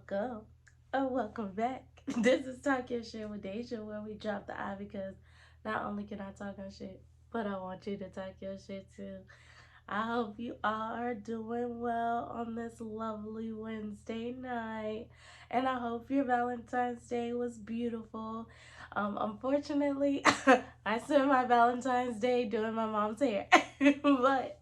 welcome. Oh, welcome back. This is Talk Your Shit with Deja, where we drop the I because not only can I talk on shit, but I want you to talk your shit too. I hope you all are doing well on this lovely Wednesday night. And I hope your Valentine's Day was beautiful. Unfortunately, I spent my Valentine's Day doing my mom's hair. But,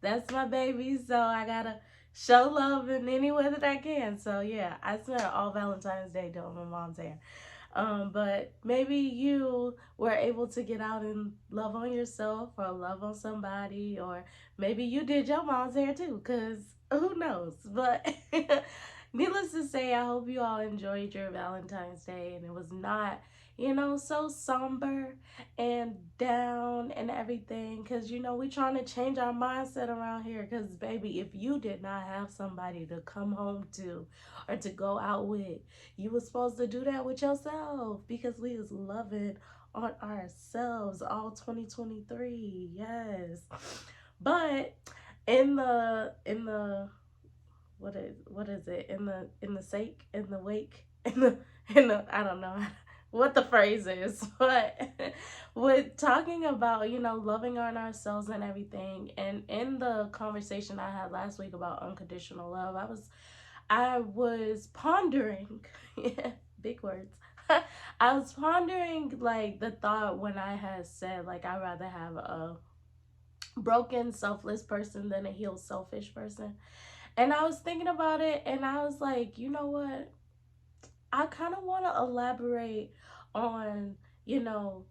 that's my baby, so I gotta show love in any way that I can. So, yeah, I spent all Valentine's Day doing my mom's hair. But maybe you were able to get out and love on yourself or love on somebody, or maybe you did your mom's hair too, because who knows? But needless to say, I hope you all enjoyed your Valentine's Day and it was not, so somber and down and everything, because, we trying to change our mindset around here. Because, baby, if you did not have somebody to come home to or to go out with, you was supposed to do that with yourself, because we was loving on ourselves all 2023. Yes. But in the what is it, in the sake, in the wake, in the I don't know what the phrase is, but with talking about, loving on ourselves and everything. And in the conversation I had last week about unconditional love, I was pondering, yeah, big words. I was pondering like the thought when I had said, like, I'd rather have a broken, selfless person than a healed, selfish person. And I was thinking about it and I was like, you know what? I kind of want to elaborate on,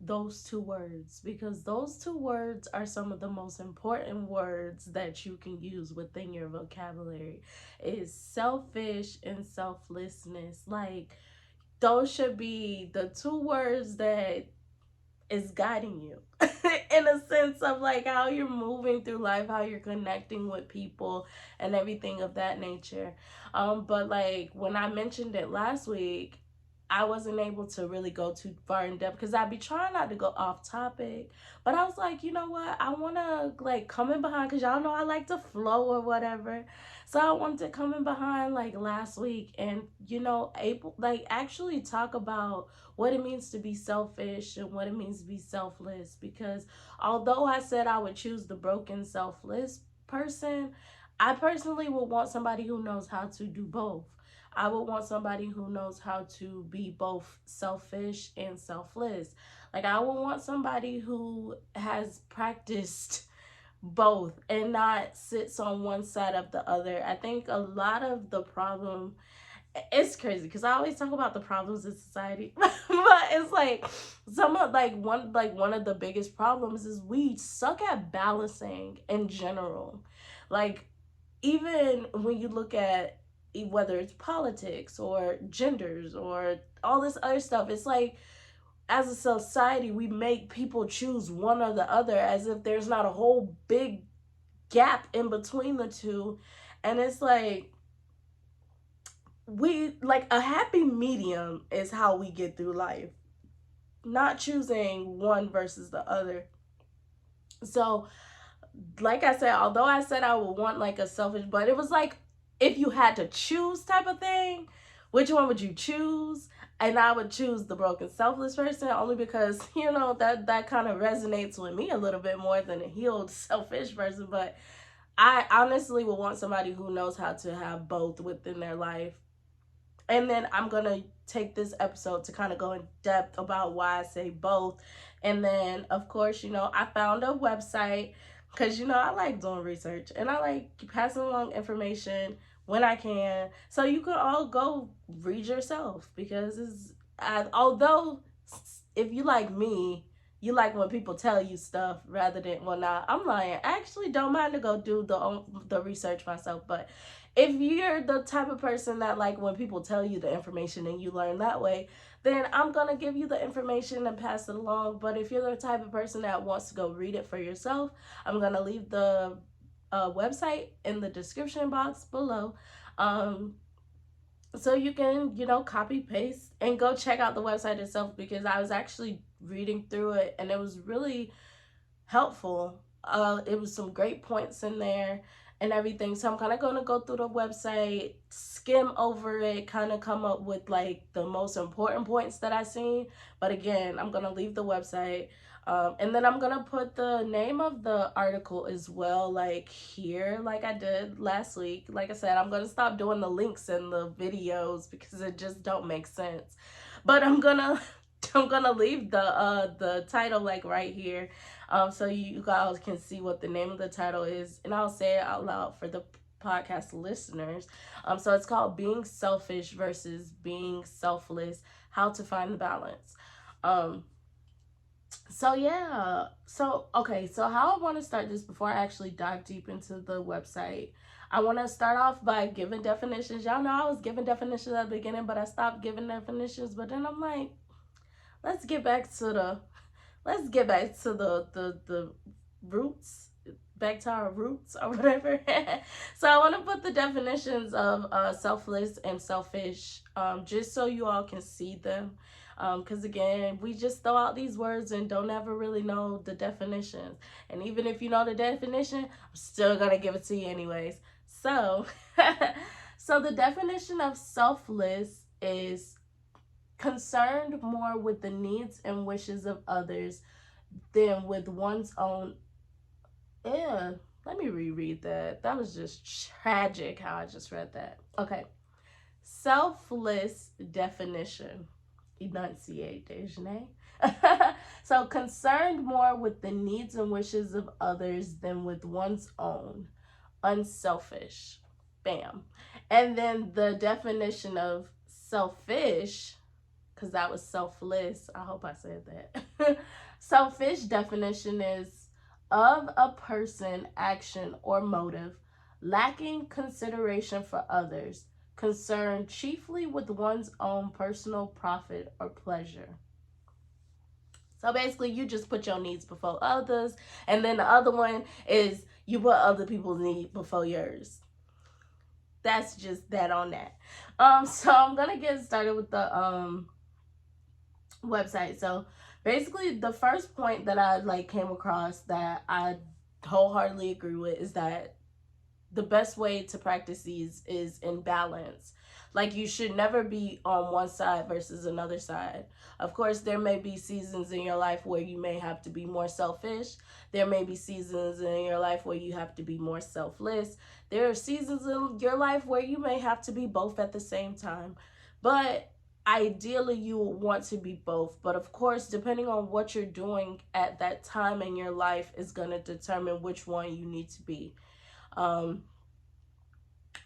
those two words, because those two words are some of the most important words that you can use within your vocabulary. Is selfish and selflessness. Like, those should be the two words that is guiding you in a sense of like how you're moving through life, how you're connecting with people and everything of that nature. But like when I mentioned it last week, I wasn't able to really go too far in depth because I'd be trying not to go off topic. But I was like, you know what? I want to like come in behind, because y'all know I like to flow or whatever. So I wanted to come in behind like last week and, able like actually talk about what it means to be selfish and what it means to be selfless. Because although I said I would choose the broken, selfless person, I personally would want somebody who knows how to do both. I would want somebody who knows how to be both selfish and selfless. Like, I would want somebody who has practiced both and not sits on one side of the other. I think a lot of the problem, it's crazy because I always talk about the problems in society, but it's like some of one of the biggest problems is we suck at balancing in general. Like, even when you look at whether it's politics or genders or all this other stuff, it's like as a society we make people choose one or the other as if there's not a whole big gap in between the two. And it's like, we like a happy medium is how we get through life, not choosing one versus the other. So like I said, although I said I would want like a selfish, but it was like if you had to choose type of thing, which one would you choose? And I would choose the broken, selfless person, only because that kind of resonates with me a little bit more than a healed, selfish person. But I honestly would want somebody who knows how to have both within their life. And then I'm going to take this episode to kind of go in depth about why I say both. And then, of course, I found a website because, I like doing research and I like passing along information when I can. So you can all go read yourself, because although if you like me, you like when people tell you stuff rather than, well, nah, I'm lying. I actually don't mind to go do the research myself. But if you're the type of person that like when people tell you the information and you learn that way, then I'm gonna give you the information and pass it along. But if you're the type of person that wants to go read it for yourself, I'm gonna leave the website in the description box below. So you can, copy paste and go check out the website itself, because I was actually reading through it and it was really helpful. It was some great points in there. and everything. So I'm kind of going to go through the website, skim over it, kind of come up with like the most important points that I seen. But again, I'm going to leave the website. And then I'm going to put the name of the article as well, like here, like I did last week. Like I said, I'm going to stop doing the links in the videos because it just don't make sense. But I'm going to I'm gonna leave the title like right here, so you guys can see what the name of the title is, and I'll say it out loud for the podcast listeners. So it's called "Being Selfish versus Being Selfless: How to Find the Balance." Um, so yeah, so okay, so how I want to start this before I actually dive deep into the website. I want to start off by giving definitions. Y'all know I was giving definitions at the beginning, but I stopped giving definitions. But then I'm like, let's get back to the the roots, back to our roots or whatever. So I want to put the definitions of selfless and selfish, just so you all can see them, because again, we just throw out these words and don't ever really know the definitions, and even if you know the definition, I'm still gonna give it to you anyways. So so the definition of selfless is concerned more with the needs and wishes of others than with one's own. Yeah, let me reread that. That was just tragic how I just read that. Okay. Selfless definition. Enunciate, Dejane. So, concerned more with the needs and wishes of others than with one's own. Unselfish. Bam. And then the definition of selfish, because that was selfless. I hope I said that. Selfish definition is of a person, action, or motive lacking consideration for others, concerned chiefly with one's own personal profit or pleasure. So basically, you just put your needs before others, and then the other one is you put other people's needs before yours. That's just that on that. So I'm gonna get started with the website. So basically, the first point that I like came across that I wholeheartedly agree with is that the best way to practice these is in balance. Like, you should never be on one side versus another side. Of course, there may be seasons in your life where you may have to be more selfish. There may be seasons in your life where you have to be more selfless. There are seasons in your life where you may have to be both at the same time. But ideally, you want to be both. But of course, depending on what you're doing at that time in your life is going to determine which one you need to be. Um,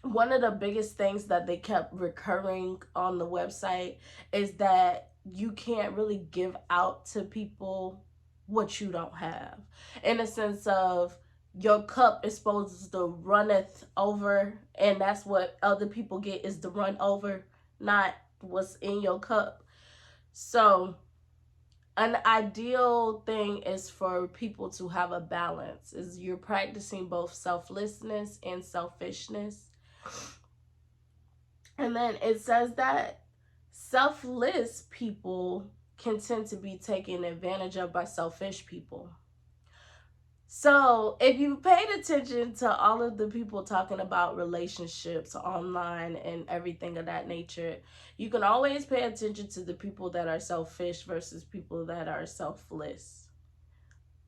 One of the biggest things that they kept recurring on the website is that you can't really give out to people what you don't have, in a sense of your cup is supposed to runneth over, and that's what other people get, is the run over, not what's in your cup. So an ideal thing is for people to have a balance, is you're practicing both selflessness and selfishness. And then it says that selfless people can tend to be taken advantage of by selfish people. So if you paid attention to all of the people talking about relationships online and everything of that nature, you can always pay attention to the people that are selfish versus people that are selfless.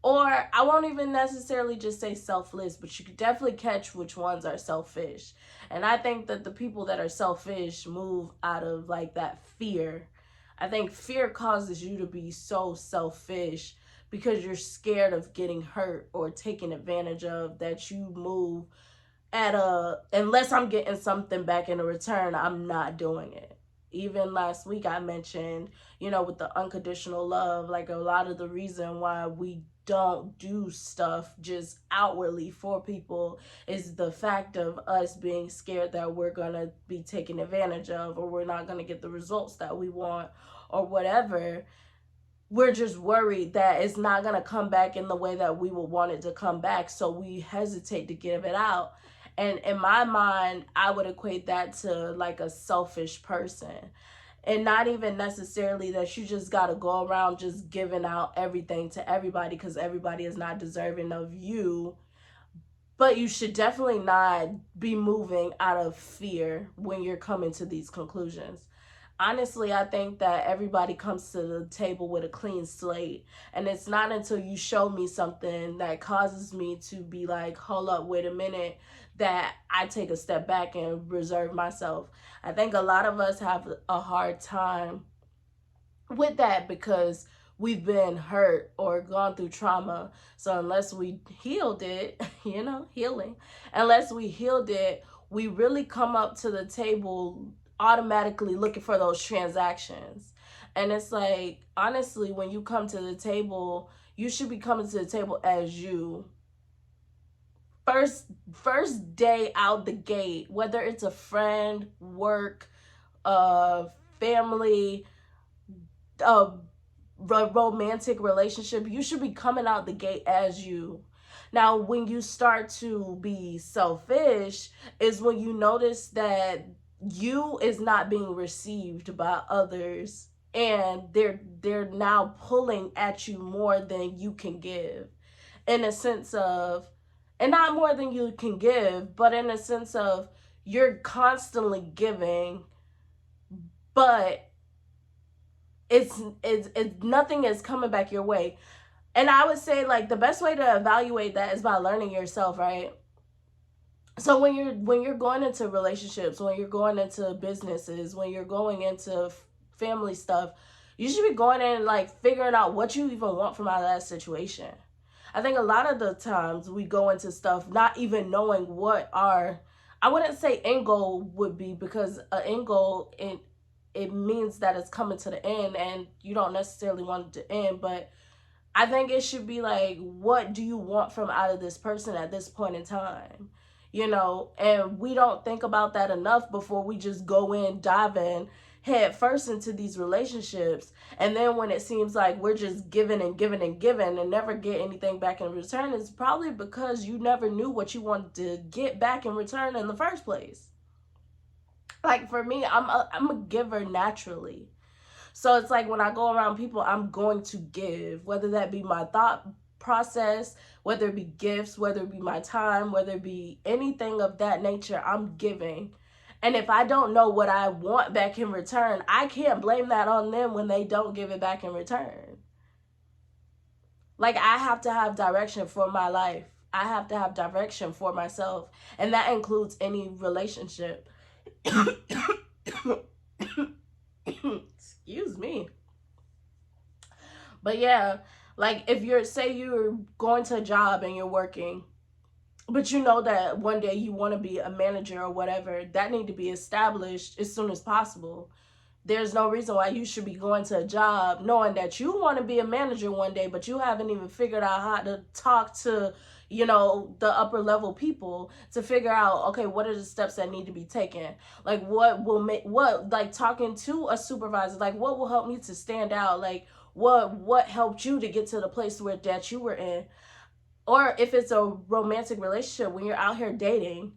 Or I won't even necessarily just say selfless, but you could definitely catch which ones are selfish. And I think that the people that are selfish move out of like that fear. I think fear causes you to be so selfish because you're scared of getting hurt or taken advantage of, that you move at a, unless I'm getting something back in return, I'm not doing it. Even last week I mentioned, with the unconditional love, like a lot of the reason why we don't do stuff just outwardly for people is the fact of us being scared that we're gonna be taken advantage of, or we're not gonna get the results that we want, or whatever. We're just worried that it's not gonna come back in the way that we would want it to come back, so we hesitate to give it out. And in my mind, I would equate that to like a selfish person. And not even necessarily that you just got to go around just giving out everything to everybody, because everybody is not deserving of you. But you should definitely not be moving out of fear when you're coming to these conclusions. Honestly, I think that everybody comes to the table with a clean slate. And it's not until you show me something that causes me to be like, hold up, wait a minute, that I take a step back and reserve myself. I think a lot of us have a hard time with that because we've been hurt or gone through trauma. So unless we healed it, healing, unless we healed it, we really come up to the table automatically looking for those transactions. And it's like, honestly, when you come to the table, you should be coming to the table as you. First day out the gate, whether it's a friend, work, family, a romantic relationship, you should be coming out the gate as you. Now, when you start to be selfish, is when you notice that you is not being received by others, and they're now pulling at you more than you can give, in a sense of, and not more than you can give, but in a sense of you're constantly giving, but it's nothing is coming back your way. And I would say, like, the best way to evaluate that is by learning yourself, right? So when you're going into relationships, when you're going into businesses, when you're going into family stuff, you should be going in like figuring out what you even want from out of that situation. I think a lot of the times we go into stuff not even knowing what our, I wouldn't say end goal would be, because an end goal, it means that it's coming to the end and you don't necessarily want it to end. But I think it should be like, what do you want from out of this person at this point in time? And we don't think about that enough before we just go in, dive in head first into these relationships. And then when it seems like we're just giving and giving and giving and never get anything back in return, it's probably because you never knew what you wanted to get back in return in the first place. Like for me, I'm a giver naturally. So it's like when I go around people, I'm going to give, whether that be my thought process, whether it be gifts, whether it be my time, whether it be anything of that nature, I'm giving. And if I don't know what I want back in return, I can't blame that on them when they don't give it back in return. Like, I have to have direction for my life. I have to have direction for myself. And that includes any relationship. Excuse me. But yeah, like if you're going to a job and you're working, but you know that one day you want to be a manager or whatever, that need to be established as soon as possible. There's no reason why you should be going to a job knowing that you want to be a manager one day, but you haven't even figured out how to talk to, the upper level people to figure out, okay, what are the steps that need to be taken? Like like talking to a supervisor, like what will help me to stand out? Like what helped you to get to the place where that you were in? Or if it's a romantic relationship, when you're out here dating,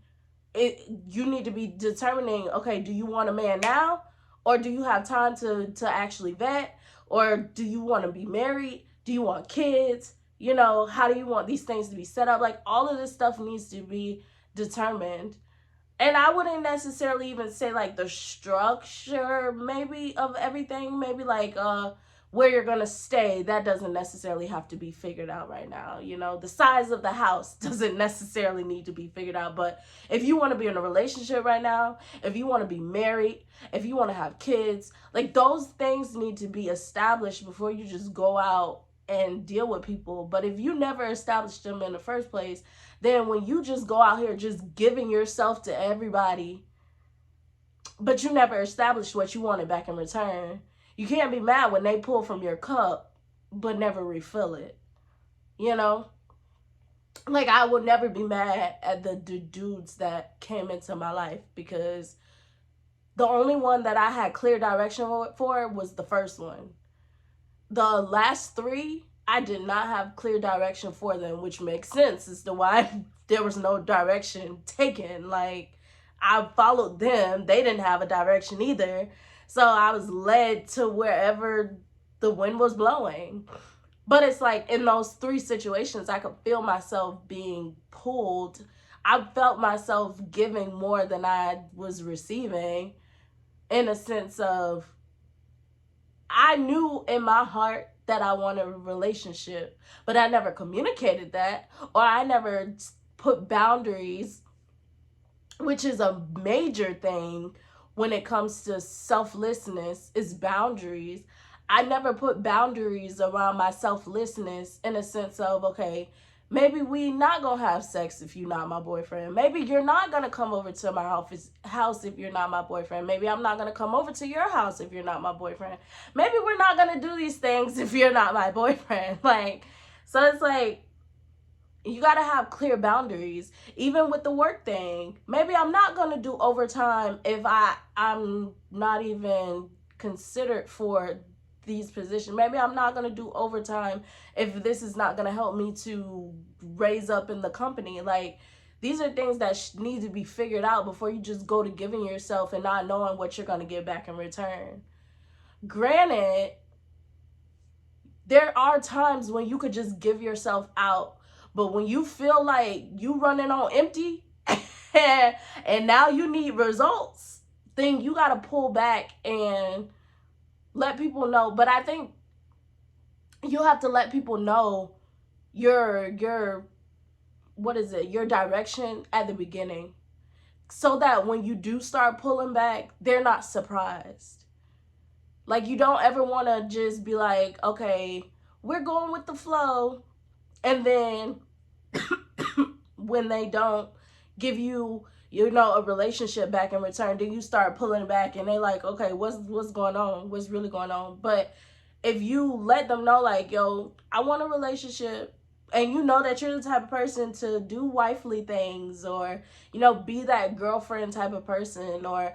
you need to be determining, okay, do you want a man now, or do you have time to actually vet, or do you want to be married, do you want kids, how do you want these things to be set up? Like all of this stuff needs to be determined. And I wouldn't necessarily even say like the structure maybe of everything, maybe like where you're gonna stay, that doesn't necessarily have to be figured out right now. The size of the house doesn't necessarily need to be figured out. But if you want to be in a relationship right now, if you want to be married, if you want to have kids, like those things need to be established before you just go out and deal with people. But if you never established them in the first place, then when you just go out here just giving yourself to everybody, but you never established what you wanted back in return, you can't be mad when they pull from your cup but never refill it. Like I would never be mad at the dudes that came into my life, because the only one that I had clear direction for was the first one. The last three, I did not have clear direction for them, which makes sense as to why there was no direction taken. Like, I followed them. They didn't have a direction either. So I was led to wherever the wind was blowing. But it's like in those three situations, I could feel myself being pulled. I felt myself giving more than I was receiving, in a sense of, I knew in my heart that I wanted a relationship, but I never communicated that, or I never put boundaries, which is a major thing when it comes to selflessness, is boundaries. I never put boundaries around my selflessness, in a sense of, okay, maybe we not gonna have sex if you're not my boyfriend. Maybe you're not gonna come over to my house if you're not my boyfriend. Maybe I'm not gonna come over to your house if you're not my boyfriend. Maybe we're not gonna do these things if you're not my boyfriend. Like, so it's like, you got to have clear boundaries, even with the work thing. Maybe I'm not going to do overtime if I'm not even considered for these positions. Maybe I'm not going to do overtime if this is not going to help me to raise up in the company. Like, these are things that need to be figured out before you just go to giving yourself and not knowing what you're going to get back in return. Granted, there are times when you could just give yourself out, but when you feel like you running on empty and now you need results, then you got to pull back and let people know. But I think you have to let people know your what is it, your direction at the beginning, so that when you do start pulling back, they're not surprised. Like, you don't ever want to just be like, okay, we're going with the flow, and then when they don't give you, a relationship back in return, then you start pulling back and they like, okay, what's going on, what's really going on. But if you let them know, like, yo, I want a relationship, and you know that you're the type of person to do wifely things, or be that girlfriend type of person, or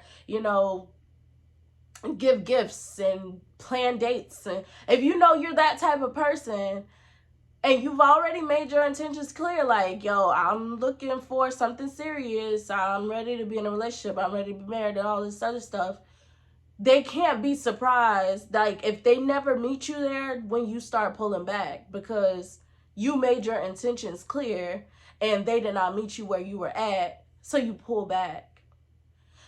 give gifts and plan dates, and if you know you're that type of person, and you've already made your intentions clear, like, yo, I'm looking for something serious, I'm ready to be in a relationship, I'm ready to be married, and all this other stuff, they can't be surprised, like, if they never meet you there when you start pulling back, because you made your intentions clear and they did not meet you where you were at, so you pull back.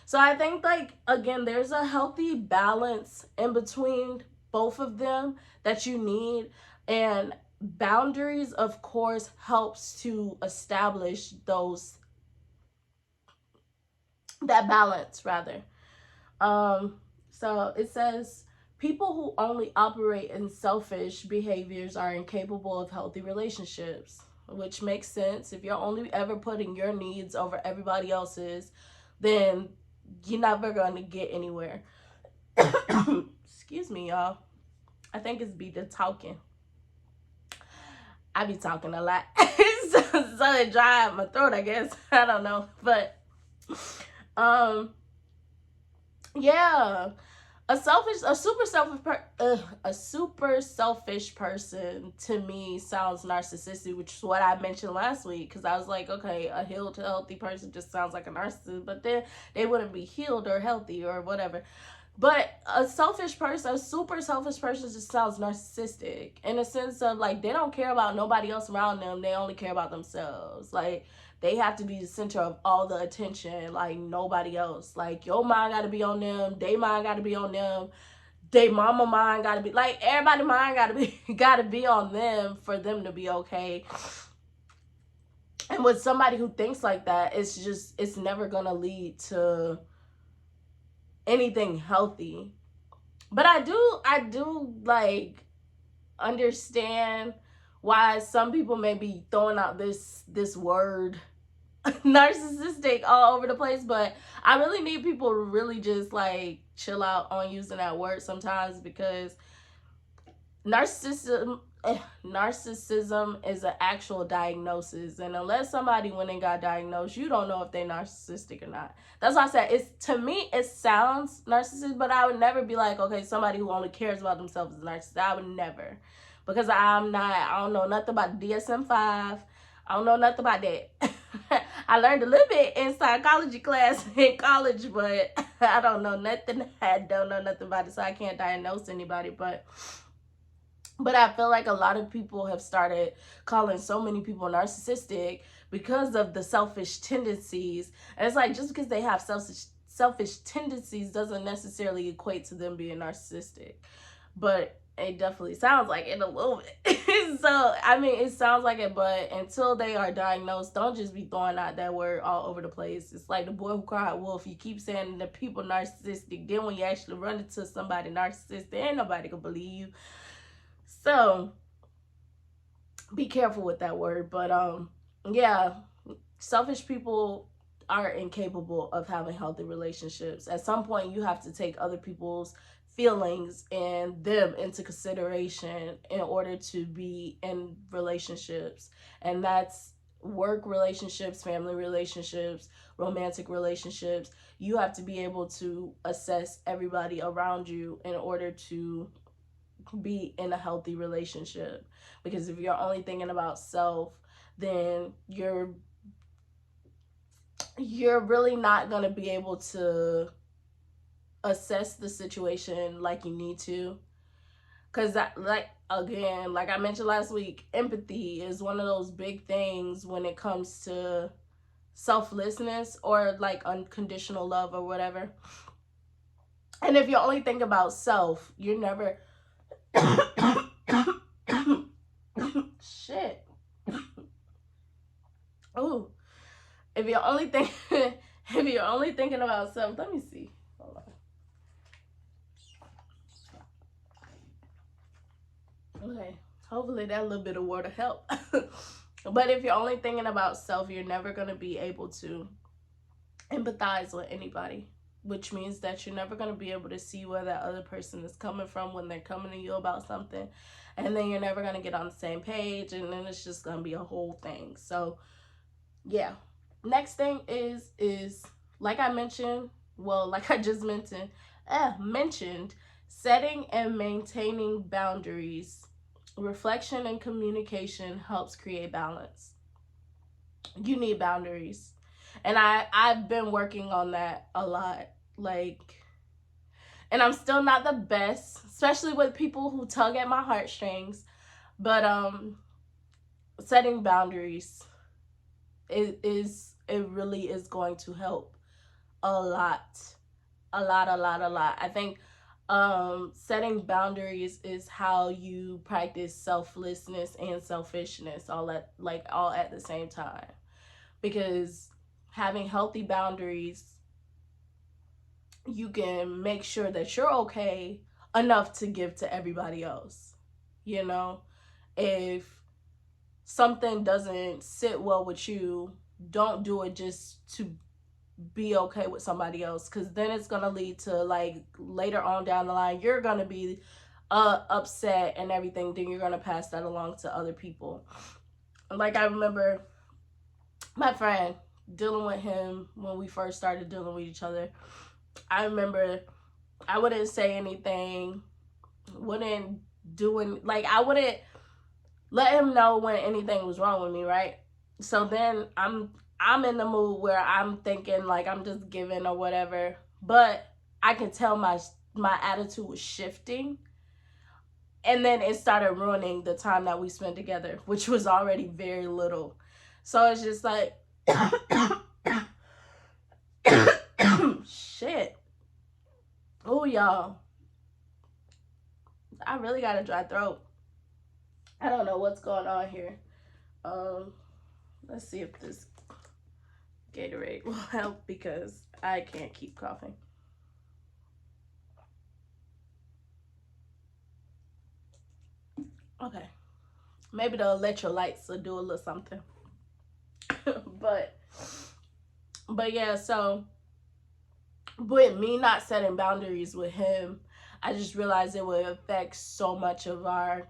So I think, like, again, there's a healthy balance in between both of them that you need. And boundaries, of course, helps to establish that balance, rather. So it says, people who only operate in selfish behaviors are incapable of healthy relationships, which makes sense. If you're only ever putting your needs over everybody else's, then you're never going to get anywhere. Excuse me, y'all. I think it's be the talking. I be talking a lot. so it dry out my throat, I guess. I don't know. But yeah. A super selfish person to me sounds narcissistic, which is what I mentioned last week. Because I was like, okay, a healed, healthy person just sounds like a narcissist, but then they wouldn't be healed or healthy or whatever. But a super selfish person just sounds narcissistic, in a sense of, like, they don't care about nobody else around them. They only care about themselves. Like, they have to be the center of all the attention, like nobody else. Like, your mind got to be on them. They mind got to be on them. They mama mind got to be, like, everybody mind got to be on them for them to be okay. And with somebody who thinks like that, it's never going to lead to anything healthy. But I do like understand why some people may be throwing out this word narcissistic all over the place, but I really need people to really just, like, chill out on using that word sometimes, because narcissism is an actual diagnosis, and unless somebody went and got diagnosed, you don't know if they're narcissistic or not. That's why I said, to me it sounds narcissistic, but I would never be like, okay, somebody who only cares about themselves is a narcissist. I would never, because I don't know nothing about DSM-5. I don't know nothing about that. I learned a little bit in psychology class in college, but I don't know nothing. I don't know nothing about it, so I can't diagnose anybody. But But I feel like a lot of people have started calling so many people narcissistic because of the selfish tendencies. And it's like, just because they have selfish tendencies doesn't necessarily equate to them being narcissistic. But it definitely sounds like it a little bit. So, I mean, it sounds like it, but until they are diagnosed, don't just be throwing out that word all over the place. It's like the boy who cried wolf. You keep saying that people narcissistic, then when you actually run into somebody narcissistic, ain't nobody can believe you. So, be careful with that word. But yeah, selfish people are incapable of having healthy relationships. At some point you have to take other people's feelings and them into consideration in order to be in relationships. And that's work relationships, family relationships, romantic relationships. You have to be able to assess everybody around you in order to be in a healthy relationship. Because if you're only thinking about self, then you're really not going to be able to assess the situation like you need to. Because that, like, again, like I mentioned last week, empathy is one of those big things when it comes to selflessness or like unconditional love or whatever. And if you only think about self, you're never shit. Oh, if you're only think if you're only thinking about self, let me see. Hold on. Okay. Hopefully that little bit of water help. But if you're only thinking about self, you're never gonna be able to empathize with anybody. Which means that you're never gonna be able to see where that other person is coming from when they're coming to you about something. And then you're never gonna get on the same page, and then it's just gonna be a whole thing. So yeah. Next thing is like I mentioned, well, like I just mentioned, setting and maintaining boundaries. Reflection and communication helps create balance. You need boundaries. And I've been working on that a lot. Like, and I'm still not the best, especially with people who tug at my heartstrings, but setting boundaries it really is going to help a lot, a lot. I think setting boundaries is how you practice selflessness and selfishness all at the same time. Because having healthy boundaries, you can make sure that you're okay enough to give to everybody else. You know, if something doesn't sit well with you, don't do it just to be okay with somebody else, because then it's gonna lead to, like, later on down the line you're gonna be upset and everything, then you're gonna pass that along to other people. Like, I remember my friend, dealing with him when we first started dealing with each other. I remember I wouldn't say anything, wouldn't I wouldn't let him know when anything was wrong with me, right? So then I'm in the mood where I'm thinking like I'm just giving or whatever, but I can tell my attitude was shifting, and then it started ruining the time that we spent together, which was already very little. So it's just like shit. Oh, y'all, I really got a dry throat. I don't know what's going on here. Um, let's see if this Gatorade will help, because I can't keep coughing. Okay. Maybe the electrolytes will do a little something. but yeah, so with me not setting boundaries with him, I just realized it would affect so much of our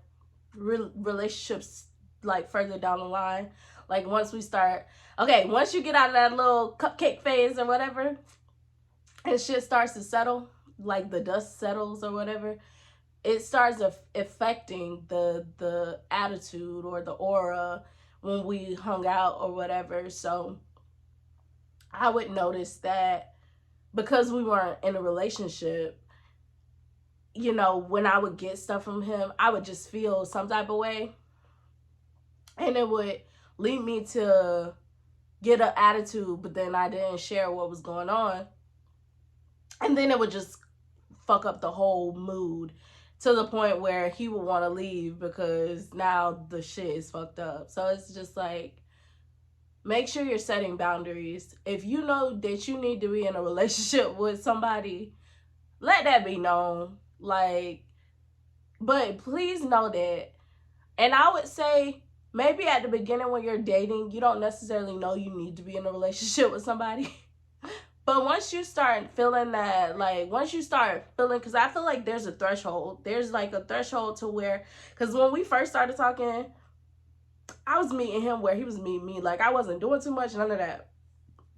relationships, like further down the line. Like, once you get out of that little cupcake phase or whatever, and shit starts to settle, like the dust settles or whatever, it starts affecting the attitude or the aura when we hung out or whatever. So I would notice that because we weren't in a relationship, you know, when I would get stuff from him, I would just feel some type of way. And it would lead me to get an attitude, but then I didn't share what was going on. And then it would just fuck up the whole mood to the point where he would want to leave because now the shit is fucked up. So it's just like, make sure you're setting boundaries. If you know that you need to be in a relationship with somebody, let that be known. Like, but please know that. And I would say maybe at the beginning when you're dating, you don't necessarily know you need to be in a relationship with somebody. But once you start feeling that, like, once you start feeling, because I feel like there's a threshold. There's like a threshold to where, because when we first started talking, I was meeting him where he was meeting me. Like, I wasn't doing too much, none of that.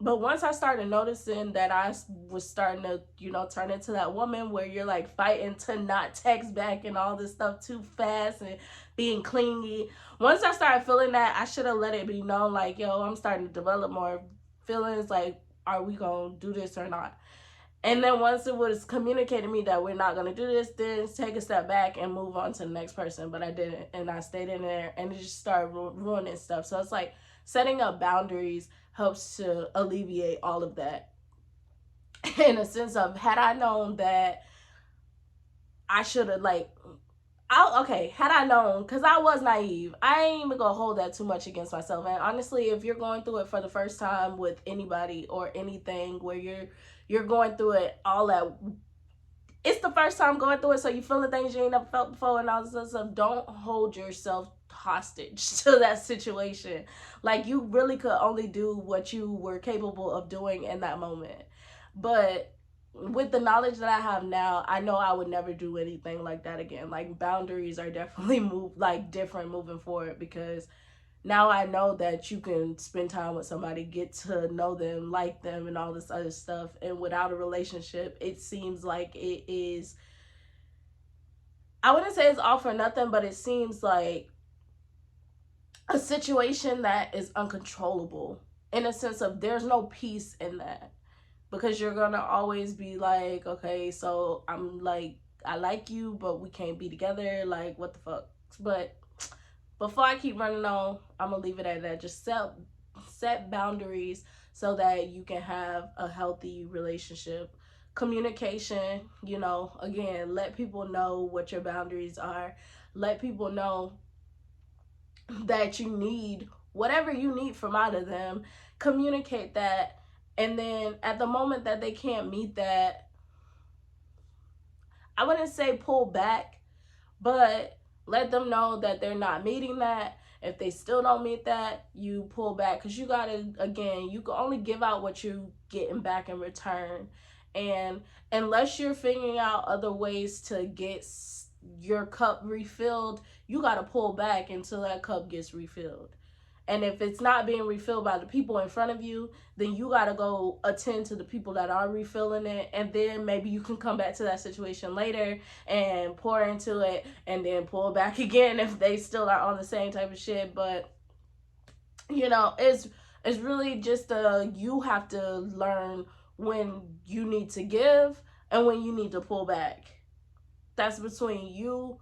But once I started noticing that I was starting to, you know, turn into that woman where you're like fighting to not text back and all this stuff too fast and being clingy. Once I started feeling that, I should have let it be known, like, yo, I'm starting to develop more feelings. Like, are we going to do this or not? And then once it was communicated to me that we're not going to do this, then take a step back and move on to the next person. But I didn't. And I stayed in there and it just started ruining stuff. So it's like setting up boundaries helps to alleviate all of that. In a sense of, had I known that I should have, like, okay, had I known, because I was naive, I ain't even gonna hold that too much against myself. And honestly, if you're going through it for the first time with anybody or anything where you're going through it all at, it's the first time going through it, so you feeling things you ain't never felt before and all this other stuff. Don't hold yourself hostage to that situation. Like, you really could only do what you were capable of doing in that moment. But with the knowledge that I have now, I know I would never do anything like that again. Like, boundaries are definitely different moving forward, because now I know that you can spend time with somebody, get to know them, like them, and all this other stuff. And without a relationship, it seems like it is, I wouldn't say it's all for nothing, but it seems like a situation that is uncontrollable, in a sense of there's no peace in that, because you're gonna always be like, okay, so I'm like, I like you, but we can't be together. Like, what the fuck? But before I keep running on, I'm gonna leave it at that. Just set boundaries so that you can have a healthy relationship. Communication, you know, again, let people know what your boundaries are. Let people know that you need whatever you need from out of them. Communicate that. And then at the moment that they can't meet that, I wouldn't say pull back, but let them know that they're not meeting that. If they still don't meet that, you pull back, because you gotta, again, you can only give out what you getting back in return. And unless you're figuring out other ways to get your cup refilled, you gotta pull back until that cup gets refilled. And if it's not being refilled by the people in front of you, then you got to go attend to the people that are refilling it. And then maybe you can come back to that situation later and pour into it and then pull back again if they still are on the same type of shit. But, you know, it's really just you have to learn when you need to give and when you need to pull back. That's between you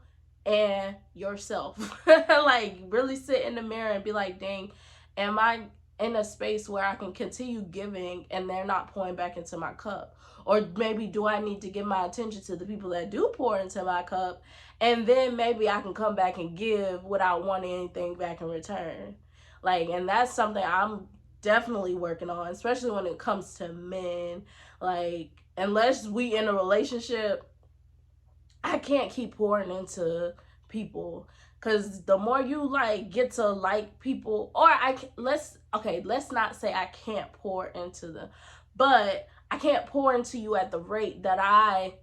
and yourself. Like, really sit in the mirror and be like, dang, am I in a space where I can continue giving and they're not pouring back into my cup? Or maybe do I need to give my attention to the people that do pour into my cup, and then maybe I can come back and give without wanting anything back in return? Like, and that's something I'm definitely working on, especially when it comes to men. Like, unless we in a relationship, I can't keep pouring into people, because the more you like get to like people, or let's not say I can't pour into them, but I can't pour into you at the rate that I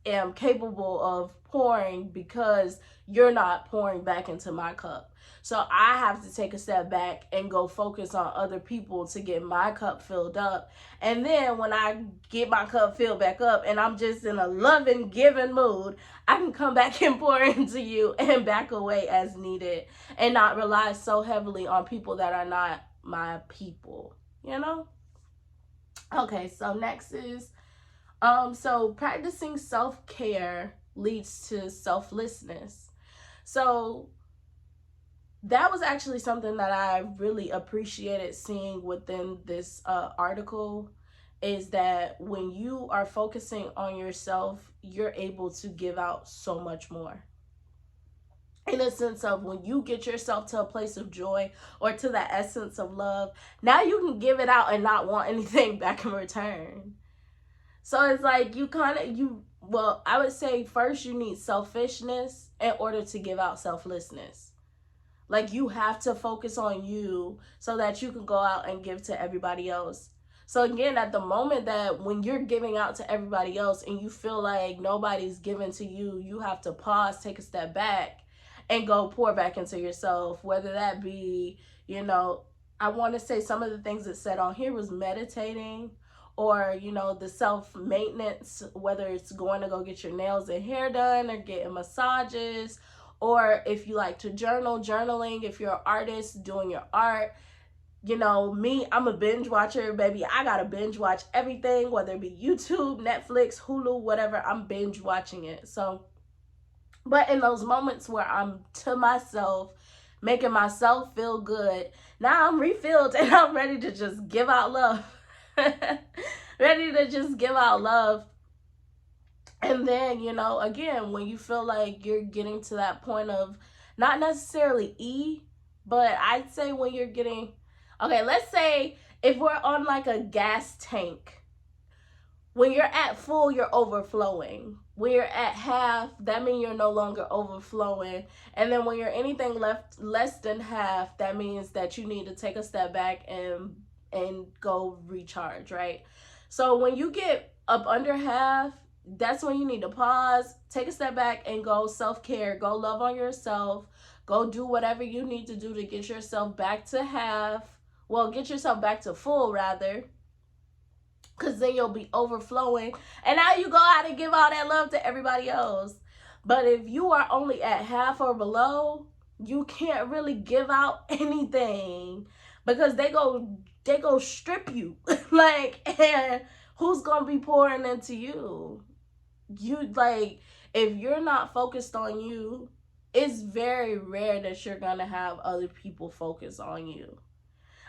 am capable of pouring, because you're not pouring back into my cup. So I have to take a step back and go focus on other people to get my cup filled up. And then when I get my cup filled back up and I'm just in a loving, giving mood, I can come back and pour into you and back away as needed, and not rely so heavily on people that are not my people, you know? Okay, so next is so practicing self-care leads to selflessness. So that was actually something that I really appreciated seeing within this article, is that when you are focusing on yourself, you're able to give out so much more. In a sense of, when you get yourself to a place of joy or to the essence of love, now you can give it out and not want anything back in return. So it's like well, I would say first you need selfishness in order to give out selflessness. Like, you have to focus on you so that you can go out and give to everybody else. So again, at the moment that when you're giving out to everybody else and you feel like nobody's giving to you, you have to pause, take a step back, and go pour back into yourself. Whether that be, I want to say some of the things that said on here was meditating, or the self-maintenance, whether it's going to go get your nails and hair done or getting massages, or if you like to journaling, if you're an artist, doing your art. Me, I'm a binge watcher, baby. I gotta binge watch everything, whether it be YouTube, Netflix, Hulu, whatever. I'm binge watching it. So, but in those moments where I'm to myself, making myself feel good, now I'm refilled and I'm ready to just give out love. Ready to just give out love. And then, again, when you feel like you're getting to that point of not necessarily but I'd say when you're getting, okay, let's say if we're on like a gas tank. When you're at full, you're overflowing. When you're at half, that means you're no longer overflowing. And then when you're anything less than half, that means that you need to take a step back and go recharge, right? So when you get up under half, that's when you need to pause, take a step back, and go self-care. Go love on yourself. Go do whatever you need to do to get yourself back to half. Well, get yourself back to full, rather. Because then you'll be overflowing. And now you go out and give all that love to everybody else. But if you are only at half or below, you can't really give out anything. Because they go strip you. And who's going to be pouring into you? If you're not focused on you, it's very rare that you're going to have other people focus on you.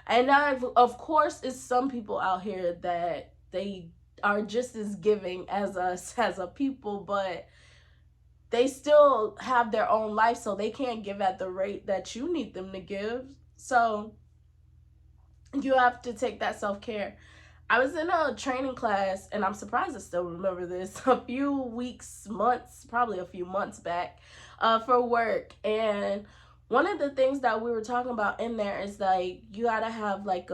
And now, of course, it's some people out here that they are just as giving as us as a people, but they still have their own life, so they can't give at the rate that you need them to give. So you have to take that self-care. I was in a training class, and I'm surprised I still remember this, a few months back, for work. And one of the things that we were talking about in there is like, you gotta have like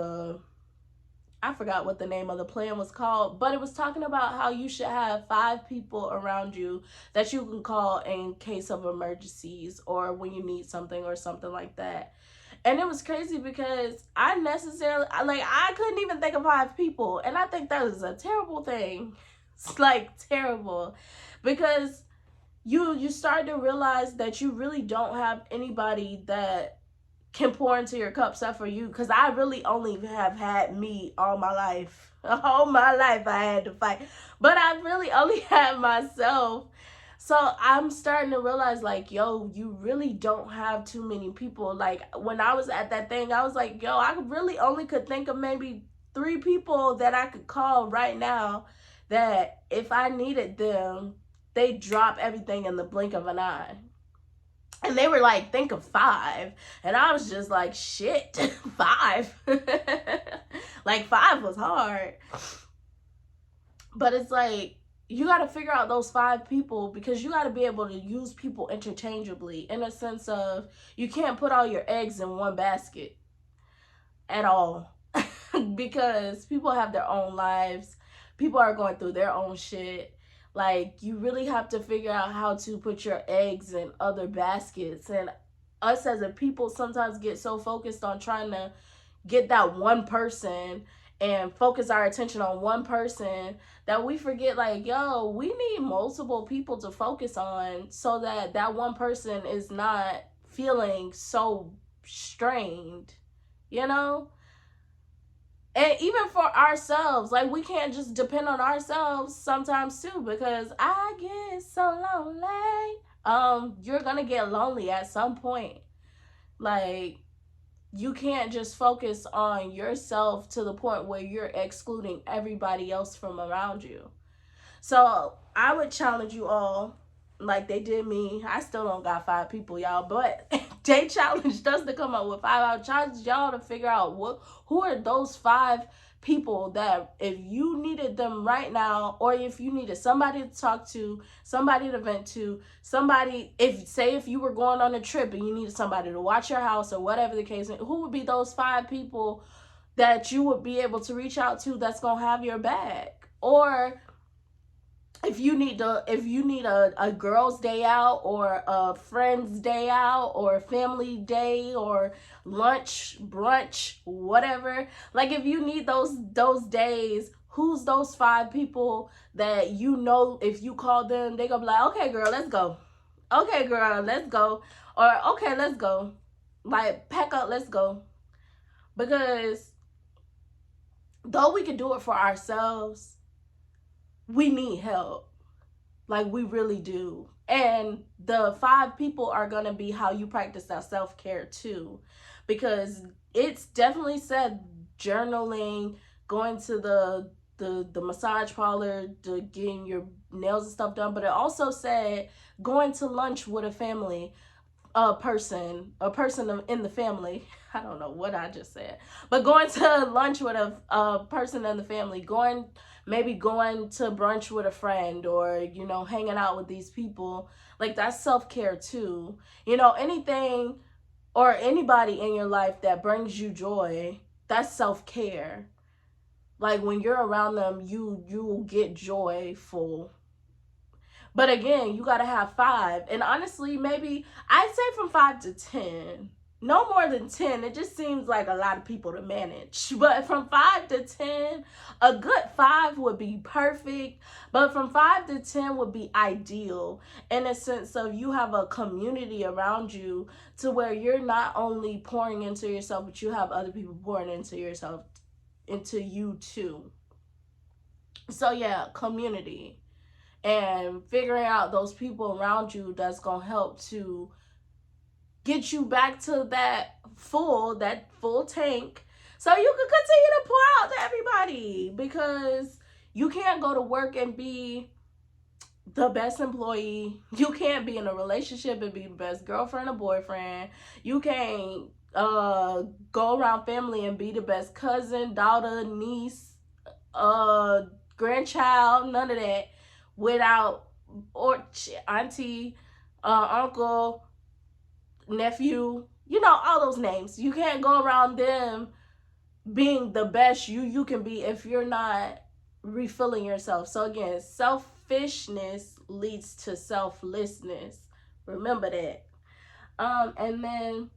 I forgot what the name of the plan was called, but it was talking about how you should have 5 people around you that you can call in case of emergencies or when you need something or something like that. And it was crazy because I couldn't even think of 5 people. And I think that is a terrible thing. It's like terrible, because you start to realize that you really don't have anybody that can pour into your cup except for you. Because I really only have had me all my life. All my life I had to fight. But I really only had myself. So I'm starting to realize, like, yo, you really don't have too many people. Like, when I was at that thing, I was like, yo, I really only could think of maybe 3 people that I could call right now that if I needed them, they drop everything in the blink of an eye. And they were like, think of 5. And I was just like, shit, 5. Like, 5 was hard. But it's like, you got to figure out those 5 people, because you got to be able to use people interchangeably, in a sense of, you can't put all your eggs in one basket at all. Because people have their own lives. People are going through their own shit. Like, you really have to figure out how to put your eggs in other baskets. And us as a people sometimes get so focused on trying to get that one person and focus our attention on one person that we forget, like, yo, we need multiple people to focus on so that that one person is not feeling so strained, And even for ourselves, like we can't just depend on ourselves sometimes too, because I get so lonely. You're gonna get lonely at some point. Like, you can't just focus on yourself to the point where you're excluding everybody else from around you. So I would challenge you all, like they did me. I still don't got 5 people, y'all, but they challenged us to come up with 5. I would challenge y'all to figure out who are those 5 people that if you needed them right now, or if you needed somebody to talk to, somebody to vent to, somebody, if you were going on a trip and you needed somebody to watch your house or whatever the case, who would be those 5 people that you would be able to reach out to that's gonna have your back? Or if you need a girls day out, or a friends day out, or a family day, or lunch, brunch, whatever, like if you need those days, who's those 5 people that you know if you call them, they gonna be like, okay girl, let's go, okay girl, let's go, or okay, let's go, like pack up, let's go. Because though we can do it for ourselves, we need help. Like, we really do. And the 5 people are going to be how you practice that self-care too. Because it's definitely said journaling, going to the massage parlor, to getting your nails and stuff done. But it also said going to lunch with a family, a person in the family. I don't know what I just said, but going to lunch with a person in the family, maybe going to brunch with a friend, or hanging out with these people, like that's self-care too. Anything or anybody in your life that brings you joy, that's self-care. Like when you're around them, you will get joyful. But again, you got to have 5. And honestly, maybe I'd say from 5 to 10. No more than 10. It just seems like a lot of people to manage. But from 5 to 10, a good 5 would be perfect. But from 5 to 10 would be ideal, in a sense of you have a community around you to where you're not only pouring into yourself, but you have other people pouring into yourself, into you too. So yeah, community. And figuring out those people around you that's going to help to get you back to that full tank, so you can continue to pour out to everybody. Because you can't go to work and be the best employee. You can't be in a relationship and be the best girlfriend or boyfriend. You can't go around family and be the best cousin, daughter, niece, grandchild, none of that, without, or auntie, uncle, nephew, all those names. You can't go around them being the best you can be if you're not refilling yourself. So again, selfishness leads to selflessness. Remember that. And then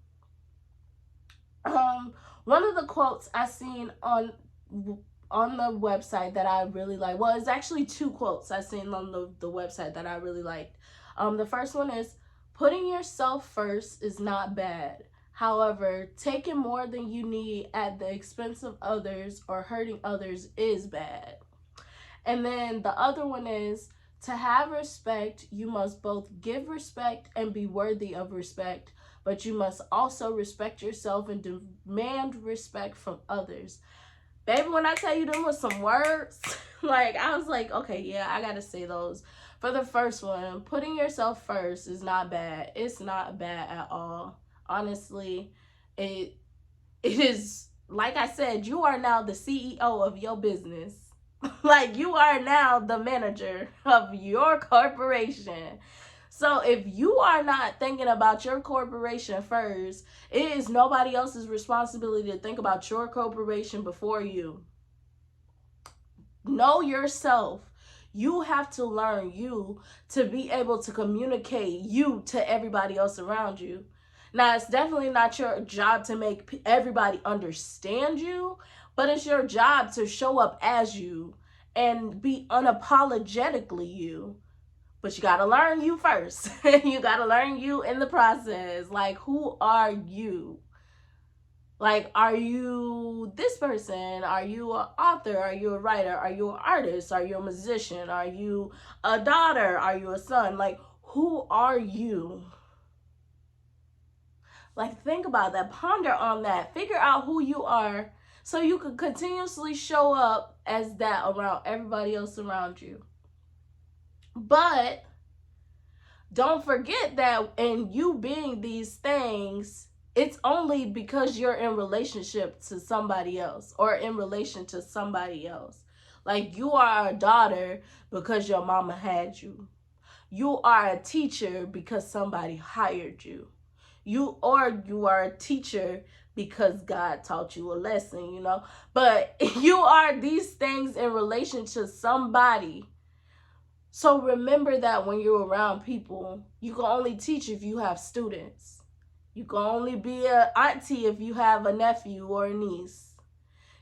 one of the quotes I seen on the website that I really like. Well, it's actually 2 quotes I seen on the website that I really liked. The first one is, putting yourself first is not bad. However, taking more than you need at the expense of others or hurting others is bad. And then the other one is, to have respect, you must both give respect and be worthy of respect, but you must also respect yourself and demand respect from others. Baby, when I tell you them was some words, like I was like, okay, yeah, I gotta say those. For the first one, putting yourself first is not bad. It's not bad at all. Honestly, it is, like I said, you are now the CEO of your business. Like, you are now the manager of your corporation. So if you are not thinking about your corporation first, it is nobody else's responsibility to think about your corporation before you. Know yourself. You have to learn you to be able to communicate you to everybody else around you. Now, it's definitely not your job to make everybody understand you, but it's your job to show up as you and be unapologetically you. But you gotta learn you first. You gotta learn you in the process. Like, who are you? Like, are you this person? Are you an author? Are you a writer? Are you an artist? Are you a musician? Are you a daughter? Are you a son? Like, who are you? Like, think about that. Ponder on that. Figure out who you are so you can continuously show up as that around everybody else around you. But don't forget that in you being these things, it's only because you're in relationship to somebody else or in relation to somebody else. Like, you are a daughter because your mama had you. You are a teacher because somebody hired you. You are a teacher because God taught you a lesson, you know. But you are these things in relation to somebody. So remember that when you're around people, you can only teach if you have students. You can only be a auntie if you have a nephew or a niece.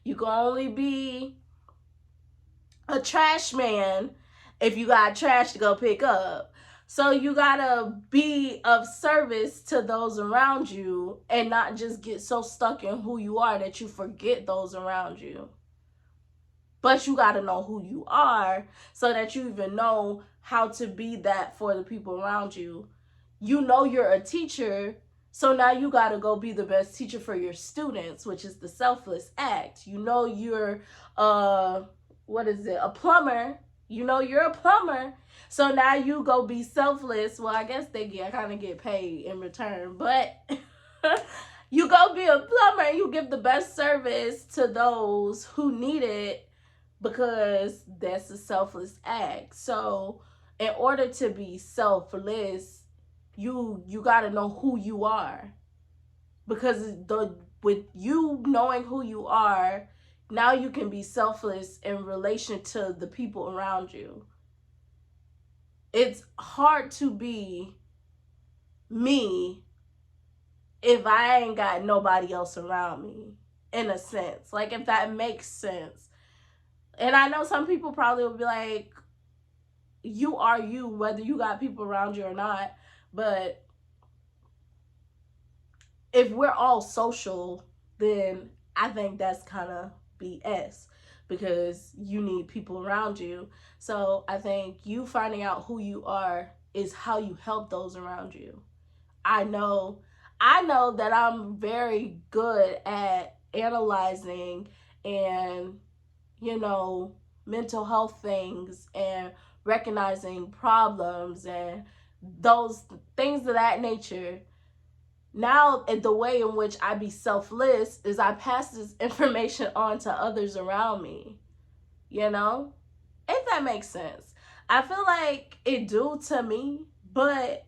You can only be a trash man if you got trash to go pick up. So you gotta be of service to those around you and not just get so stuck in who you are that you forget those around you. But you got to know who you are so that you even know how to be that for the people around you. You know you're a teacher, so now you got to go be the best teacher for your students, which is the selfless act. You know you're a plumber. You know you're a plumber. So now you go be selfless. Well, I guess they kind of get paid in return, but you go be a plumber and you give the best service to those who need it, because that's a selfless act. So in order to be selfless, you got to know who you are, because with you knowing who you are, now you can be selfless in relation to the people around you. It's hard to be me if I ain't got nobody else around me, in a sense. Like, if that makes sense. And I know some people probably will be like, you are you, whether you got people around you or not. But if we're all social, then I think that's kind of BS, because you need people around you. So I think you finding out who you are is how you help those around you. I know that I'm very good at analyzing and, you know, mental health things and recognizing problems and those things of that nature. Now, the way in which I be selfless is I pass this information on to others around me, you know? If that makes sense. I feel like it do to me, but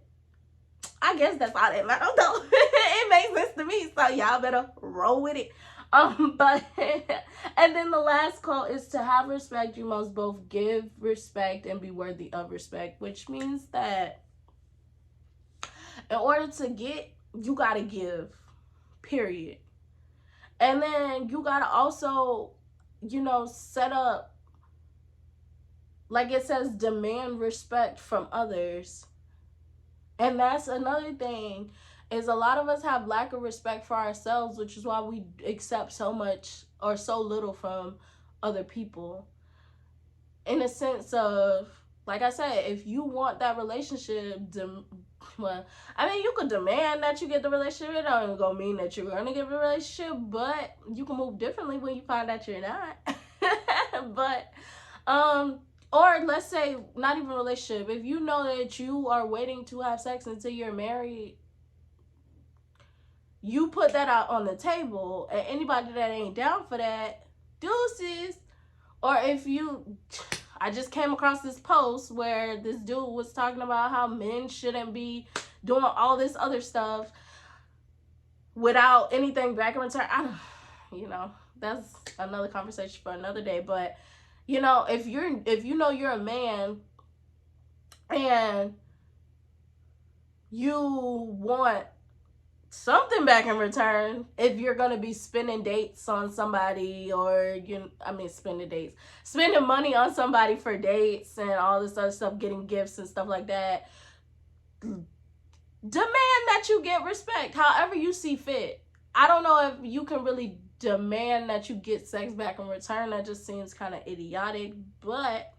I guess that's all that matters. Though it makes sense to me, so y'all better roll with it. But and then the last quote is, to have respect, you must both give respect and be worthy of respect, which means that in order to get, you gotta give, period. And then you gotta also, you know, set up, like it says, demand respect from others. And that's another thing, is a lot of us have lack of respect for ourselves, which is why we accept so much or so little from other people. In a sense of, like I said, if you want that relationship, well, I mean, you could demand that you get the relationship. It don't even go mean that you're going to get the relationship, but you can move differently when you find out you're not. But, or let's say not even a relationship. If you know that you are waiting to have sex until you're married, you put that out on the table, and anybody that ain't down for that, deuces. Or if you, I just came across this post where this dude was talking about how men shouldn't be doing all this other stuff without anything back in return. I don't, you know, that's another conversation for another day. But, you know, if you know you're a man and you want something back in return, if you're gonna be spending dates on somebody, or spending money on somebody for dates and all this other stuff, getting gifts and stuff like that, demand that you get respect however you see fit. I don't know if you can really demand that you get sex back in return. That just seems kind of idiotic, but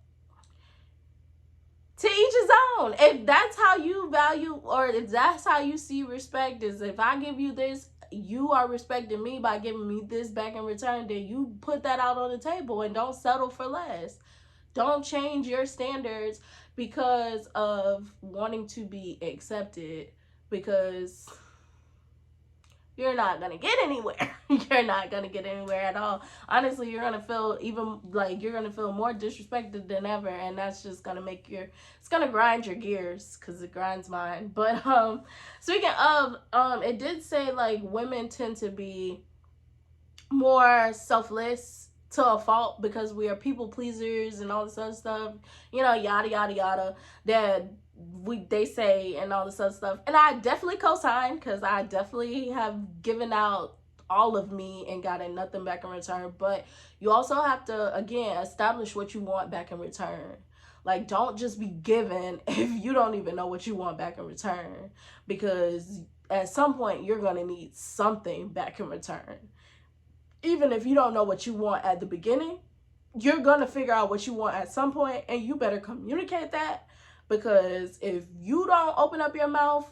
to each his own. If that's how you value, or if that's how you see respect, is if I give you this, you are respecting me by giving me this back in return, then you put that out on the table and don't settle for less. Don't change your standards because of wanting to be accepted, because you're not gonna get anywhere. You're not gonna get anywhere at all. Honestly, you're gonna feel even like you're gonna feel more disrespected than ever, and that's just gonna make it's gonna grind your gears, because it grinds mine. But speaking of, it did say like women tend to be more selfless to a fault because we are people pleasers and all this other stuff, yada yada yada, that they say, and all this other stuff. And I definitely co-sign, because I definitely have given out all of me and gotten nothing back in return. But you also have to, again, establish what you want back in return. Like, don't just be given if you don't even know what you want back in return, because at some point you're going to need something back in return. Even if you don't know what you want at the beginning, you're going to figure out what you want at some point, and you better communicate that, because if you don't open up your mouth,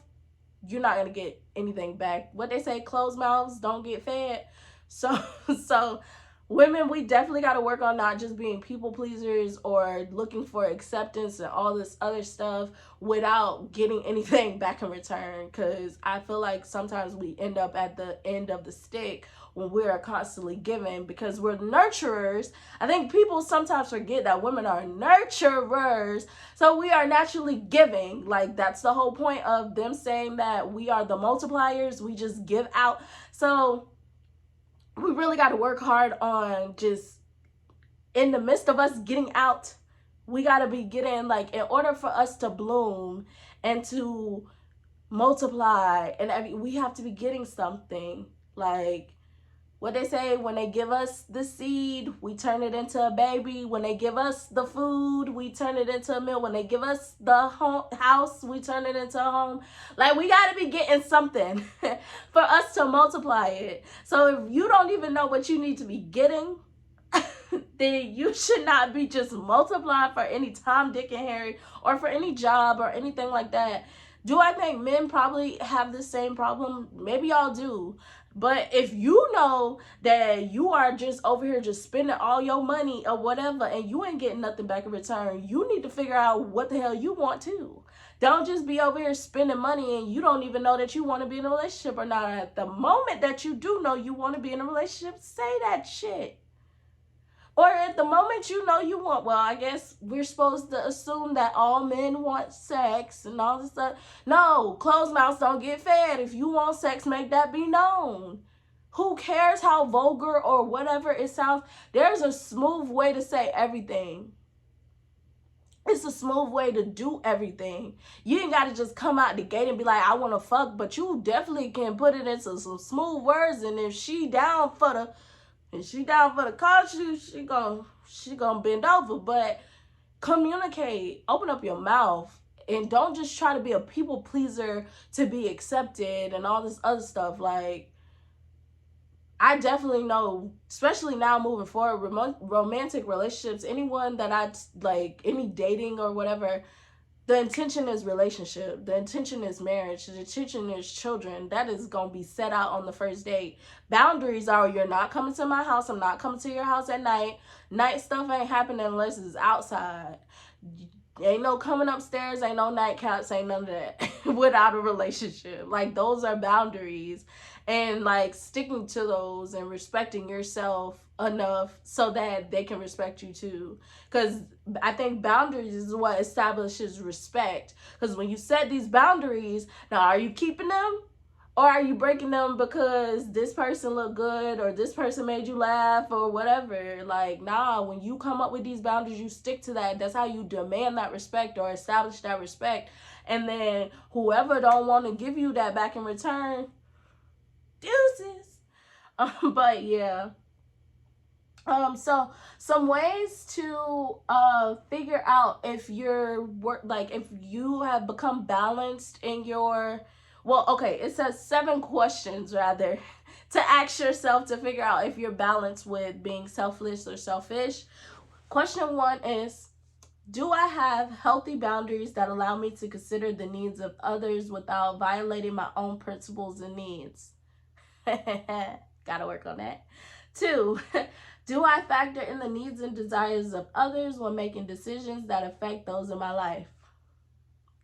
you're not going to get anything back. What they say, closed mouths don't get fed. So women, we definitely got to work on not just being people pleasers or looking for acceptance and all this other stuff without getting anything back in return, because I feel like sometimes we end up at the end of the stick when we're constantly giving, because we're nurturers. I think people sometimes forget that women are nurturers, so we are naturally giving. Like, that's the whole point of them saying that we are the multipliers. We just give out. So we really got to work hard on just, in the midst of us getting out, we got to be getting, like, in order for us to bloom and to multiply, and we have to be getting something. Like what they say, when they give us the seed, we turn it into a baby. When they give us the food, we turn it into a meal. When they give us the house, we turn it into a home. Like, we got to be getting something for us to multiply it. So if you don't even know what you need to be getting, then you should not be just multiplying for any Tom, Dick, and Harry, or for any job or anything like that. Do I think men probably have the same problem? Maybe y'all do. But if you know that you are just over here just spending all your money or whatever, and you ain't getting nothing back in return, you need to figure out what the hell you want too. Don't just be over here spending money and you don't even know that you want to be in a relationship or not. At the moment that you do know you want to be in a relationship, say that shit. Or at the moment you know you want, well, I guess we're supposed to assume that all men want sex and all this stuff. No, closed mouths don't get fed. If you want sex, make that be known. Who cares how vulgar or whatever it sounds? There's a smooth way to say everything. It's a smooth way to do everything. You ain't got to just come out the gate and be like, I want to fuck, but you definitely can put it into some smooth words. And if she down for the cause, she gonna bend over. But communicate, open up your mouth, and don't just try to be a people pleaser to be accepted and all this other stuff. Like, I definitely know, especially now moving forward, romantic relationships, anyone that I like, any dating or whatever, the intention is relationship. The intention is marriage. The intention is children. That is going to be set out on the first date. Boundaries are, you're not coming to my house. I'm not coming to your house at night. Night stuff ain't happening unless it's outside. Ain't no coming upstairs. Ain't no nightcaps. Ain't none of that without a relationship. Like, those are boundaries. And, like, sticking to those and respecting yourself enough so that they can respect you too. Because I think boundaries is what establishes respect. Because when you set these boundaries, now, are you keeping them? Or are you breaking them because this person looked good or this person made you laugh or whatever? Like, nah, when you come up with these boundaries, you stick to that. That's how you demand that respect or establish that respect. And then whoever don't want to give you that back in return, deuces. But yeah. So some ways to figure out if if you have become balanced in your, well, okay, it says 7 questions rather to ask yourself to figure out if you're balanced with being selfless or selfish. Question one is, do I have healthy boundaries that allow me to consider the needs of others without violating my own principles and needs? Gotta work on that. Two, do I factor in the needs and desires of others when making decisions that affect those in my life?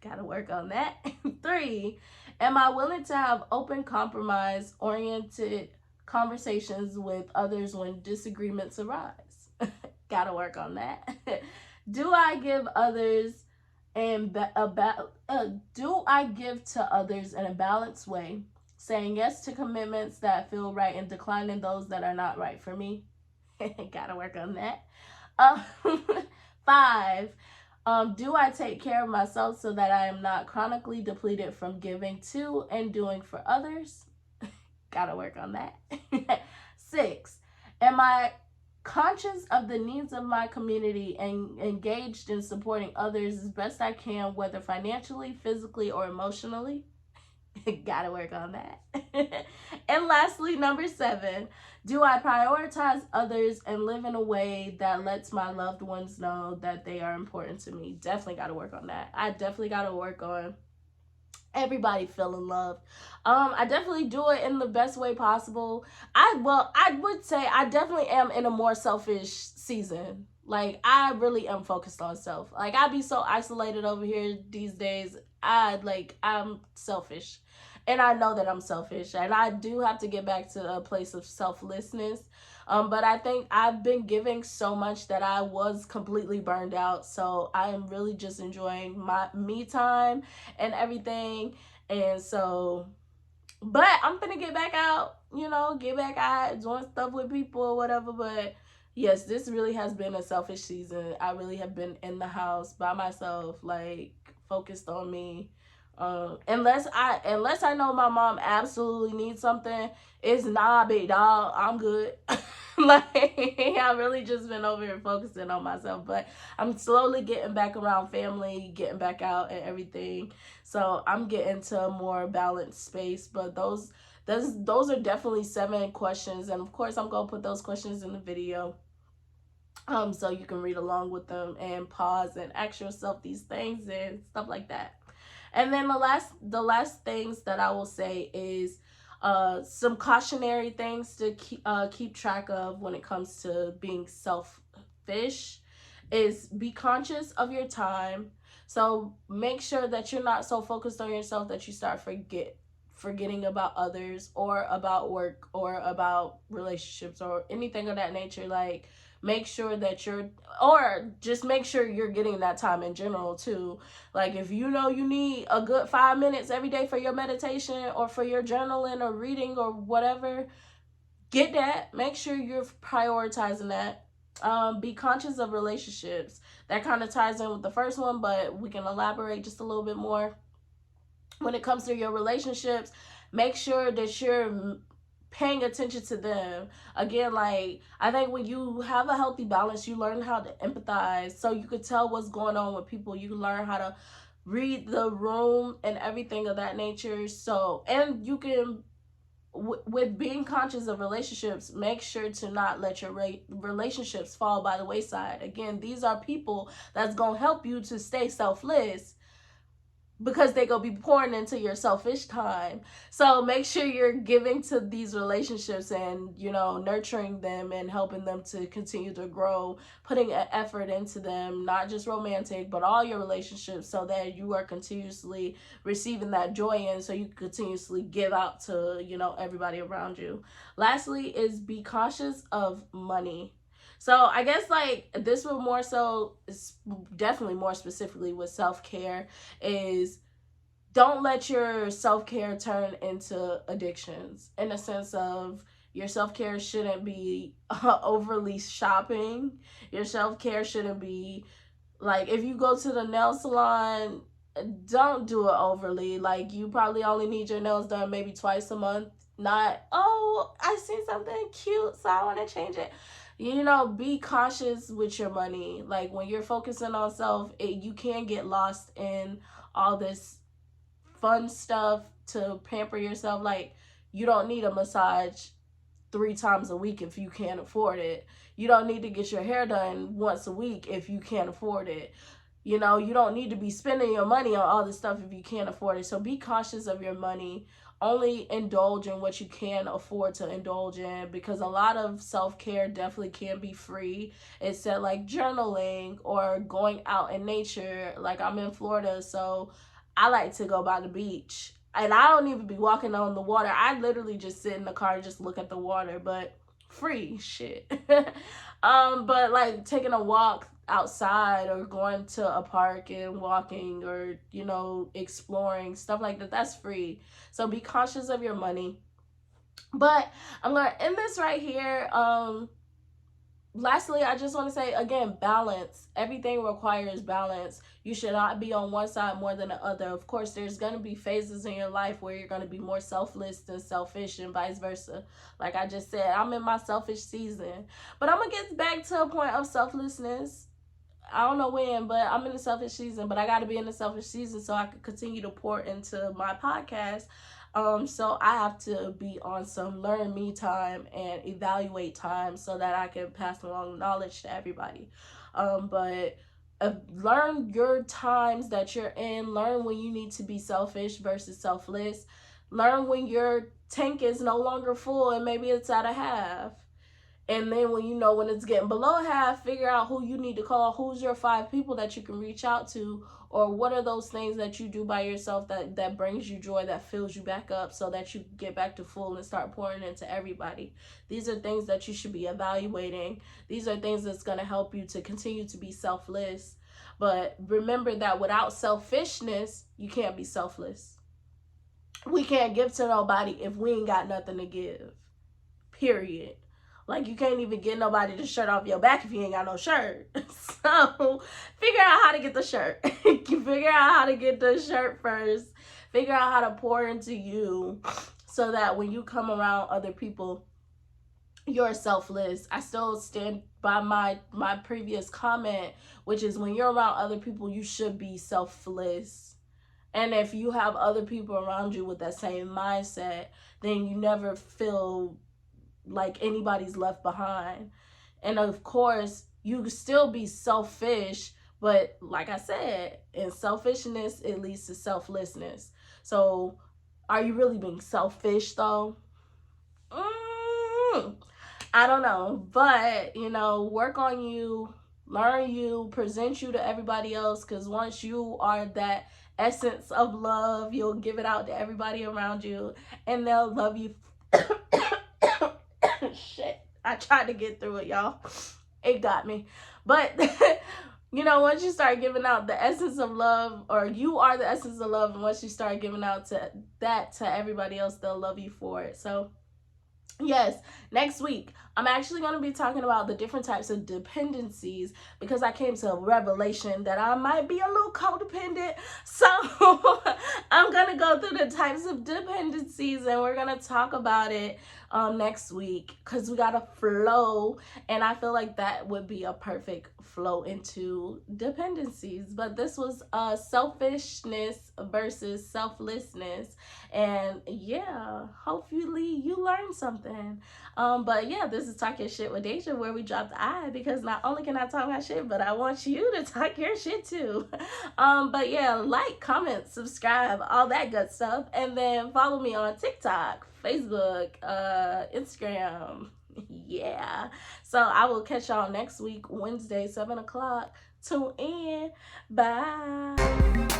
Gotta work on that. Three, am I willing to have open, compromise oriented conversations with others when disagreements arise? Gotta work on that. Do I give others and do I give to others in a balanced way, saying yes to commitments that feel right and declining those that are not right for me? Gotta work on that. Um, five, do I take care of myself so that I am not chronically depleted from giving to and doing for others? Gotta work on that. Six, am I conscious of the needs of my community and engaged in supporting others as best I can, whether financially, physically, or emotionally? Gotta work on that. And lastly, number seven, do I prioritize others and live in a way that lets my loved ones know that they are important to me? Definitely gotta work on that. I definitely gotta work on everybody feeling loved. I definitely do it in the best way possible. I would say I definitely am in a more selfish season. Like, I really am focused on self. Like, I be so isolated over here these days. I'm selfish, and I know that I'm selfish, and I do have to get back to a place of selflessness. But I think I've been giving so much that I was completely burned out. So I am really just enjoying my me time and everything. And so, but I'm gonna get back out, get back out, doing stuff with people or whatever. But yes, this really has been a selfish season. I really have been in the house by myself, like focused on me. Unless I know my mom absolutely needs something, it's nah, big dog, I'm good. Like, I really just been over here focusing on myself, but I'm slowly getting back around family, getting back out and everything. So I'm getting to a more balanced space. But those are definitely 7 questions, and of course I'm gonna put those questions in the video, so you can read along with them and pause and ask yourself these things and stuff like that. And then the last things that I will say is some cautionary things to keep track of when it comes to being selfish is be conscious of your time. So make sure that you're not so focused on yourself that you start forgetting about others or about work or about relationships or anything of that nature. Like, make sure that or just make sure you're getting that time in general too. Like, if you know you need a good 5 minutes every day for your meditation or for your journaling or reading or whatever, get that. Make sure you're prioritizing that. Be conscious of relationships. That kind of ties in with the first one, but we can elaborate just a little bit more. When it comes to your relationships, make sure that you're paying attention to them. Again, like, I think when you have a healthy balance, you learn how to empathize, so you could tell what's going on with people. You can learn how to read the room and everything of that nature. So, and you can, with being conscious of relationships, make sure to not let your relationships fall by the wayside. Again, these are people that's gonna help you to stay selfless, because they gonna be pouring into your selfish time. So make sure you're giving to these relationships and, nurturing them and helping them to continue to grow, putting an effort into them, not just romantic, but all your relationships, so that you are continuously receiving that joy in, so you can continuously give out to, everybody around you. Lastly is be cautious of money. So I guess, like, this will more so, definitely more specifically with self-care, is don't let your self-care turn into addictions, in the sense of your self-care shouldn't be overly shopping. Your self-care shouldn't be, like, if you go to the nail salon, don't do it overly. Like, you probably only need your nails done maybe twice a month. Not, oh, I see something cute, so I want to change it. Be cautious with your money. Like, when you're focusing on self, you can get lost in all this fun stuff to pamper yourself. Like, You don't need a massage 3 times a week if you can't afford it. You don't need to get your hair done once a week if you can't afford it. You know, you don't need to be spending your money on all this stuff if you can't afford it. So be cautious of your money. Only indulge in what you can afford to indulge in, because a lot of self-care definitely can be free. It said like journaling or going out in nature. Like I'm in Florida, so I like to go by the beach. And I don't even be walking on the water. I literally just sit in the car and just look at the water, but free shit. But like taking a walk outside or going to a park and walking, or you know, exploring stuff like that, that's free. So be cautious of your money. But I'm gonna end this right here. Lastly, I just want to say again, balance. Everything requires balance. You should not be on one side more than the other. Of course, there's going to be phases in your life where you're going to be more selfless than selfish, and vice versa. Like I just said, I'm in my selfish season, but I'm going to get back to a point of selflessness. I don't know when, but I'm in the selfish season. But I got to be in the selfish season so I can continue to pour into my podcast. So I have to be on some learn me time and evaluate time so that I can pass along knowledge to everybody. But learn your times that you're in. Learn when you need to be selfish versus selfless. Learn when your tank is no longer full and maybe it's at a half. And then when you know when it's getting below half, figure out who you need to call. Who's your 5 people that you can reach out to? Or what are those things that you do by yourself that brings you joy, that fills you back up so that you get back to full and start pouring into everybody? These are things that you should be evaluating. These are things that's going to help you to continue to be selfless. But remember that without selfishness, you can't be selfless. We can't give to nobody if we ain't got nothing to give. Period. Like, you can't even get nobody the shirt off your back if you ain't got no shirt. So, figure out how to get the shirt. Figure out how to get the shirt first. Figure out how to pour into you so that when you come around other people, you're selfless. I still stand by my previous comment, which is when you're around other people, you should be selfless. And if you have other people around you with that same mindset, then you never feel like anybody's left behind. And of course, you can still be selfish, but like I said, in selfishness, it leads to selflessness. So, are you really being selfish though? I don't know, but you know, work on you, learn you, present you to everybody else, because once you are that essence of love, you'll give it out to everybody around you, and they'll love you. Shit, I tried to get through it, y'all. It got me. But you know, once you start giving out the essence of love, or you are the essence of love, and once you start giving out to everybody else, they'll love you for it. So yes, next week I'm actually going to be talking about the different types of dependencies, because I came to a revelation that I might be a little codependent. So I'm going to go through the types of dependencies, and we're going to talk about it next week, because we got to flow, and I feel like that would be a perfect flow into dependencies. But this was selfishness versus selflessness, and yeah, hopefully you learned something. But yeah, this is Talk Your Shit with Deja, where we drop the I, because not only can I talk my shit, but I want you to talk your shit too. But yeah, like, comment, subscribe, all that good stuff, and then follow me on TikTok, Facebook, Instagram. Yeah. So I will catch y'all next week, Wednesday, 7 o'clock. Tune in. Bye.